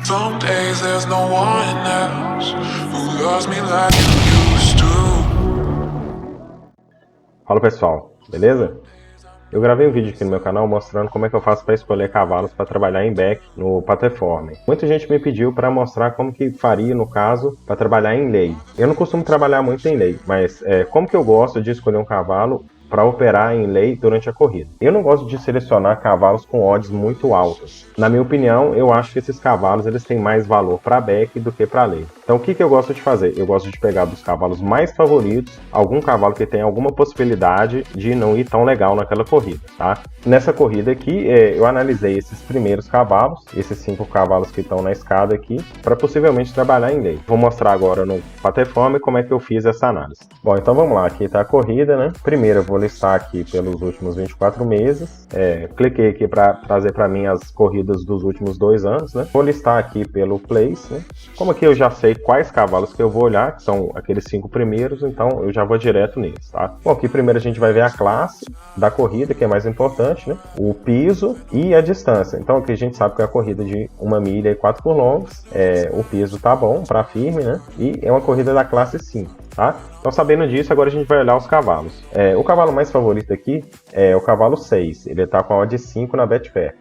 Some days there's no one else who loves me like you used to. Fala pessoal, beleza? Eu gravei um vídeo aqui no meu canal mostrando como é que eu faço para escolher cavalos para trabalhar em back no Paterform. Muita gente me pediu para mostrar como que faria no caso para trabalhar em lei. Eu não costumo trabalhar muito em lei, mas como que eu gosto de escolher um cavalo para operar em lei durante a corrida. Eu não gosto de selecionar cavalos com odds muito altas. Na minha opinião, eu acho que esses cavalos eles têm mais valor para back do que para lei. Então o que eu gosto de fazer? Eu gosto de pegar dos cavalos mais favoritos, algum cavalo que tenha alguma possibilidade de não ir tão legal naquela corrida, tá? Nessa corrida aqui, eu analisei esses primeiros cavalos, esses 5 cavalos que estão na escada aqui, para possivelmente trabalhar em lei. Vou mostrar agora no Paterform como é que eu fiz essa análise. Bom, então vamos lá, aqui está a corrida, né? Primeiro eu vou listar aqui pelos últimos 24 meses. Cliquei aqui para trazer para mim as corridas dos últimos 2 anos, né? Vou listar aqui pelo place, né? Como aqui eu já sei quais cavalos que eu vou olhar, que são aqueles 5 primeiros, então eu já vou direto neles, tá? Bom, aqui primeiro a gente vai ver a classe da corrida, que é mais importante, né? O piso e a distância. Então aqui a gente sabe que é a corrida de 1 milha e 4 furlongs, o piso tá bom para firme, né? E é uma corrida da classe 5. Tá? Então, sabendo disso, agora a gente vai olhar os cavalos. O cavalo mais favorito aqui é o cavalo 6. Ele está com a odd 5 na Betfair.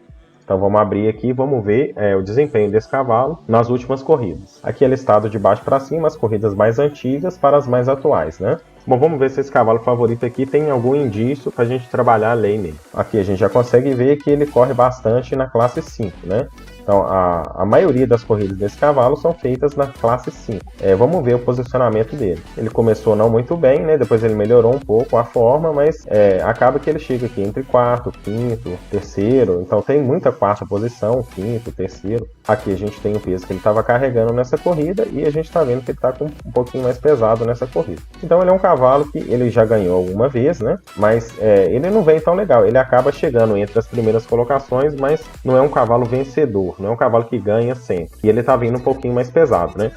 Então, vamos abrir aqui e vamos ver o desempenho desse cavalo nas últimas corridas. Aqui é listado de baixo para cima as corridas mais antigas para as mais atuais, né? Bom, vamos ver se esse cavalo favorito aqui tem algum indício para a gente trabalhar a lei nele. Aqui a gente já consegue ver que ele corre bastante na classe 5, né? Então, a maioria das corridas desse cavalo são feitas na classe 5. Vamos ver o posicionamento dele. Ele começou não muito bem, né? Depois ele melhorou um pouco a forma, mas acaba que ele chega aqui entre quarto, quinto, terceiro. Então tem muita quarta posição, quinto, terceiro. Aqui a gente tem o peso que ele estava carregando nessa corrida e a gente está vendo que ele está com um pouquinho mais pesado nessa corrida. Então ele é um cavalo que ele já ganhou alguma vez, né? Mas ele não vem tão legal. Ele acaba chegando entre as primeiras colocações, mas não é um cavalo vencedor. Não é um cavalo que ganha sempre. E ele tá vindo um pouquinho mais pesado, né?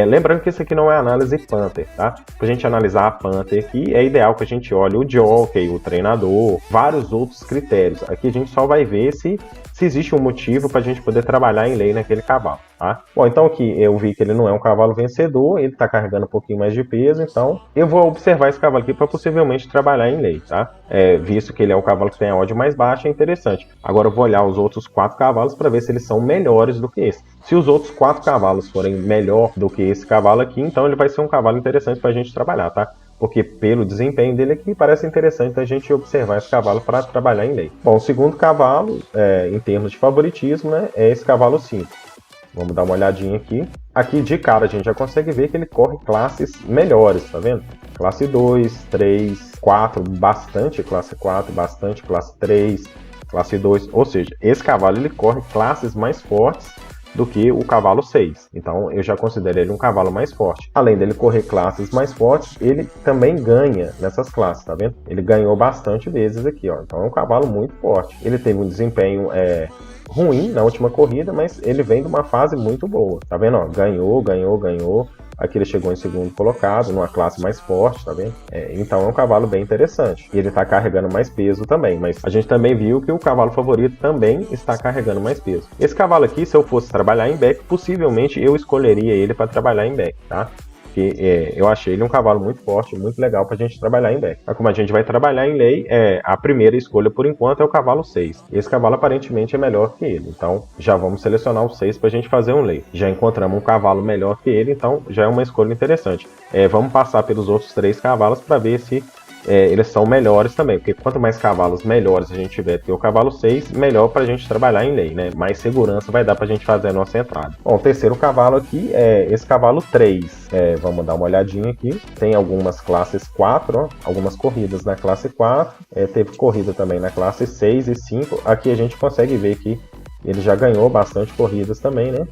Lembrando que isso aqui não é análise Panther, tá? Pra gente analisar a Panther aqui, é ideal que a gente olhe o jockey, o treinador, vários outros critérios. Aqui a gente só vai ver se existe um motivo para a gente poder trabalhar em lei naquele cavalo, tá? Bom, então aqui eu vi que ele não é um cavalo vencedor, ele está carregando um pouquinho mais de peso, então eu vou observar esse cavalo aqui para possivelmente trabalhar em lei, tá? Visto que ele é um cavalo que tem a odd mais baixa, é interessante. Agora eu vou olhar os outros 4 cavalos para ver se eles são melhores do que esse. Se os outros 4 cavalos forem melhor do que esse cavalo aqui, então ele vai ser um cavalo interessante para a gente trabalhar, tá? Porque pelo desempenho dele aqui, parece interessante a gente observar esse cavalo para trabalhar em lei. Bom, o segundo cavalo, em termos de favoritismo, né, é esse cavalo 5. Vamos dar uma olhadinha aqui. Aqui de cara a gente já consegue ver que ele corre classes melhores, tá vendo? Classe 2, 3, 4, bastante classe 4, bastante classe 3, classe 2. Ou seja, esse cavalo ele corre classes mais fortes do que o cavalo 6. Então eu já considero ele um cavalo mais forte. Além dele correr classes mais fortes, ele também ganha nessas classes, tá vendo? Ele ganhou bastante vezes aqui, ó. Então é um cavalo muito forte. Ele teve um desempenho ruim na última corrida, mas ele vem de uma fase muito boa. Tá vendo? Ó, ganhou. Aqui ele chegou em segundo colocado, numa classe mais forte, tá vendo? Então é um cavalo bem interessante. E ele tá carregando mais peso também, mas a gente também viu que o cavalo favorito também está carregando mais peso. Esse cavalo aqui, se eu fosse trabalhar em back, possivelmente eu escolheria ele para trabalhar em back, tá? Porque eu achei ele um cavalo muito forte, muito legal pra gente trabalhar em back. Mas como a gente vai trabalhar em lei, a primeira escolha por enquanto é o cavalo 6. Esse cavalo aparentemente é melhor que ele, então já vamos selecionar o 6 pra gente fazer um lei. Já encontramos um cavalo melhor que ele, então já é uma escolha interessante. Vamos passar pelos outros 3 cavalos para ver se eles são melhores também, porque quanto mais cavalos melhores a gente tiver que o cavalo 6, melhor para a gente trabalhar em lei, né? Mais segurança vai dar para a gente fazer a nossa entrada. Bom, o terceiro cavalo aqui é esse cavalo 3. Vamos dar uma olhadinha aqui. Tem algumas classes 4, ó, algumas corridas na classe 4. Teve corrida também na classe 6 e 5. Aqui a gente consegue ver que ele já ganhou bastante corridas também, né?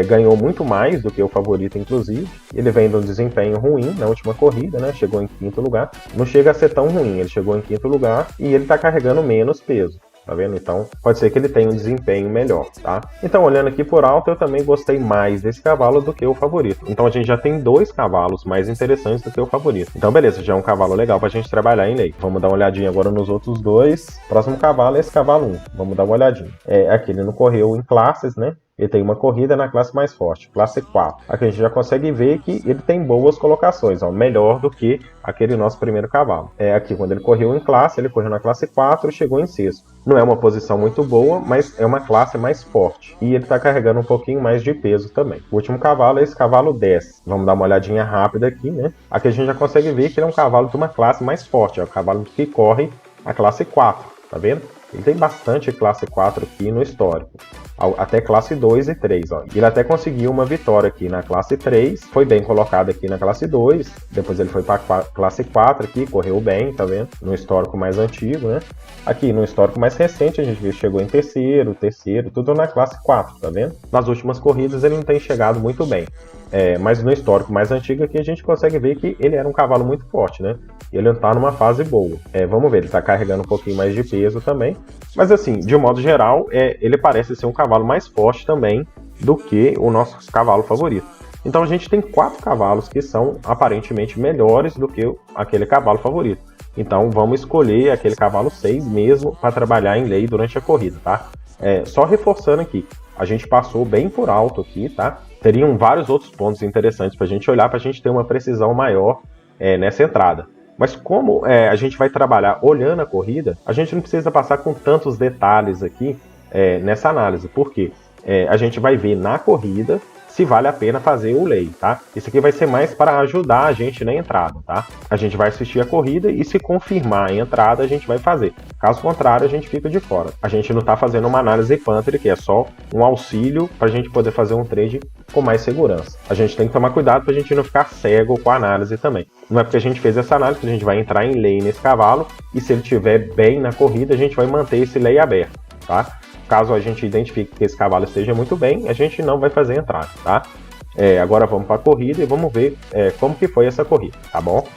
Ganhou muito mais do que o favorito, inclusive. Ele vem de um desempenho ruim na última corrida, né? Chegou em 5º lugar. Não chega a ser tão ruim, ele chegou em 5º lugar e ele tá carregando menos peso. Tá vendo? Então, pode ser que ele tenha um desempenho melhor, tá? Então, olhando aqui por alto, eu também gostei mais desse cavalo do que o favorito. Então, a gente já tem 2 cavalos mais interessantes do que o favorito. Então, beleza, já é um cavalo legal pra gente trabalhar em lei. Vamos dar uma olhadinha agora nos outros 2. Próximo cavalo é esse cavalo 1. Vamos dar uma olhadinha. Aqui ele não correu em classes, né? ele tem uma corrida na classe mais forte, classe 4. Aqui a gente já consegue ver que ele tem boas colocações, ó, melhor do que aquele nosso primeiro cavalo. Aqui, quando ele correu em classe, ele correu na classe 4 e chegou em sexto. Não é uma posição muito boa, mas é uma classe mais forte. E ele está carregando um pouquinho mais de peso também. O último cavalo é esse cavalo 10. Vamos dar uma olhadinha rápida aqui, né? Aqui a gente já consegue ver que ele é um cavalo de uma classe mais forte, é o cavalo que corre a classe 4, tá vendo? Ele tem bastante classe 4 aqui no histórico, até classe 2 e 3. Ó. Ele até conseguiu uma vitória aqui na classe 3, foi bem colocado aqui na classe 2, depois ele foi para a classe 4 aqui, correu bem, tá vendo? No histórico mais antigo, né? Aqui no histórico mais recente a gente viu que chegou em terceiro, tudo na classe 4, tá vendo? Nas últimas corridas ele não tem chegado muito bem. Mas no histórico mais antigo aqui a gente consegue ver que ele era um cavalo muito forte, né? Ele está numa fase boa. Vamos ver, ele está carregando um pouquinho mais de peso também. Mas assim, de um modo geral, ele parece ser um cavalo mais forte também do que o nosso cavalo favorito. Então a gente tem 4 cavalos que são aparentemente melhores do que aquele cavalo favorito. Então vamos escolher aquele cavalo 6 mesmo para trabalhar em lei durante a corrida, tá? Só reforçando aqui, a gente passou bem por alto aqui, tá? Teriam vários outros pontos interessantes para a gente olhar, para a gente ter uma precisão maior nessa entrada. Mas como a gente vai trabalhar olhando a corrida, a gente não precisa passar com tantos detalhes aqui nessa análise. Por quê? A gente vai ver na corrida se vale a pena fazer o lay, tá? Isso aqui vai ser mais para ajudar a gente na entrada, tá? A gente vai assistir a corrida e se confirmar a entrada, a gente vai fazer. Caso contrário, a gente fica de fora. A gente não está fazendo uma análise Panther, que é só um auxílio para a gente poder fazer um trade com mais segurança. A gente tem que tomar cuidado para a gente não ficar cego com a análise também. Não é porque a gente fez essa análise que a gente vai entrar em lay nesse cavalo e se ele estiver bem na corrida, a gente vai manter esse lay aberto, tá? Caso a gente identifique que esse cavalo esteja muito bem, a gente não vai fazer entrada, tá? Agora vamos para a corrida e vamos ver como que foi essa corrida, tá bom?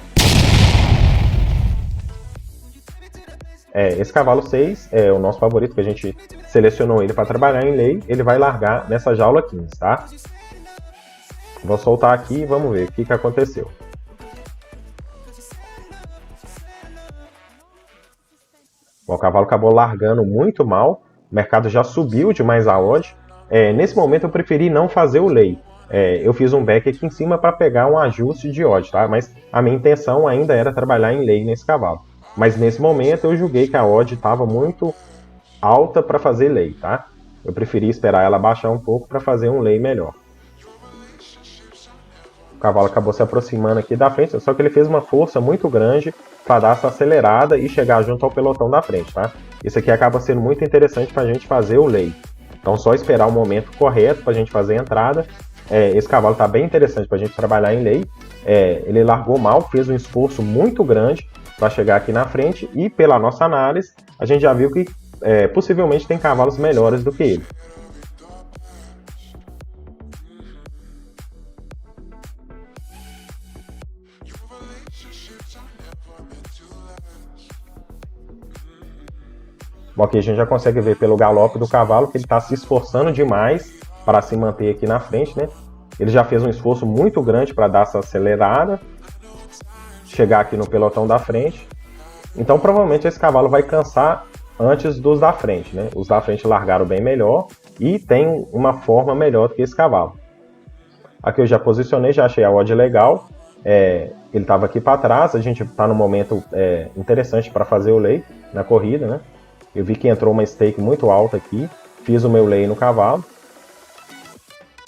Esse cavalo 6 é o nosso favorito, que a gente selecionou ele para trabalhar em lei. Ele vai largar nessa jaula 15, tá? Vou soltar aqui e vamos ver o que aconteceu. Bom, o cavalo acabou largando muito mal. O mercado já subiu demais a odd. Nesse momento eu preferi não fazer o lay. Eu fiz um back aqui em cima para pegar um ajuste de odd, tá? Mas a minha intenção ainda era trabalhar em lay nesse cavalo. Mas nesse momento eu julguei que a odd estava muito alta para fazer lay, tá? Eu preferi esperar ela baixar um pouco para fazer um lay melhor. O cavalo acabou se aproximando aqui da frente, só que ele fez uma força muito grande para dar essa acelerada e chegar junto ao pelotão da frente, tá? Isso aqui acaba sendo muito interessante para a gente fazer o lay. Então só esperar o momento correto para a gente fazer a entrada. Esse cavalo está bem interessante para a gente trabalhar em lay. Ele largou mal, fez um esforço muito grande para chegar aqui na frente e pela nossa análise a gente já viu que possivelmente tem cavalos melhores do que ele. Bom, aqui a gente já consegue ver pelo galope do cavalo que ele está se esforçando demais para se manter aqui na frente, né? Ele já fez um esforço muito grande para dar essa acelerada, chegar aqui no pelotão da frente. Então provavelmente esse cavalo vai cansar antes dos da frente, né? Os da frente largaram bem melhor e tem uma forma melhor do que esse cavalo. Aqui eu já posicionei, já achei a odd legal. Ele estava aqui para trás, a gente está no momento interessante para fazer o lay na corrida, né? Eu vi que entrou uma stake muito alta aqui, fiz o meu lay no cavalo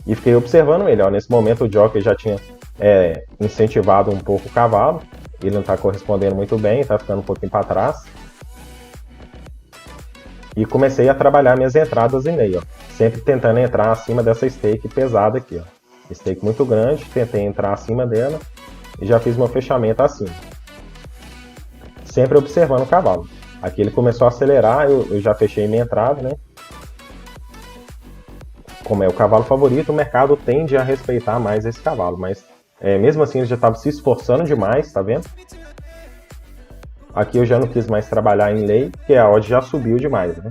e fiquei observando ele. Ó. Nesse momento o jockey já tinha incentivado um pouco o cavalo, ele não está correspondendo muito bem, está ficando um pouquinho para trás. E comecei a trabalhar minhas entradas em lay, ó. Sempre tentando entrar acima dessa stake pesada aqui. Ó. Stake muito grande, tentei entrar acima dela e já fiz meu fechamento acima. Sempre observando o cavalo. Aqui ele começou a acelerar, eu já fechei minha entrada, né? Como é o cavalo favorito, o mercado tende a respeitar mais esse cavalo, mas mesmo assim ele já estava se esforçando demais, tá vendo? Aqui eu já não quis mais trabalhar em lay, porque a odd já subiu demais, né?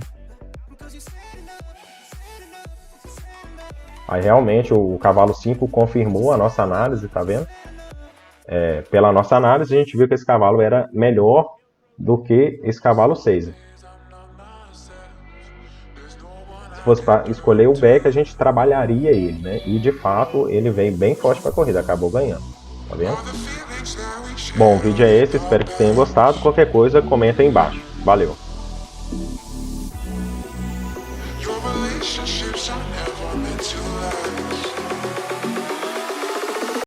Aí realmente o cavalo 5 confirmou a nossa análise, tá vendo? Pela nossa análise a gente viu que esse cavalo era melhor do que esse cavalo 6. Se fosse para escolher o Beck, a gente trabalharia ele, né? E de fato ele veio bem forte para a corrida, acabou ganhando. Tá vendo? Bom, o vídeo é esse, espero que tenham gostado. Qualquer coisa, comenta aí embaixo. Valeu! Your relationships are never meant to last.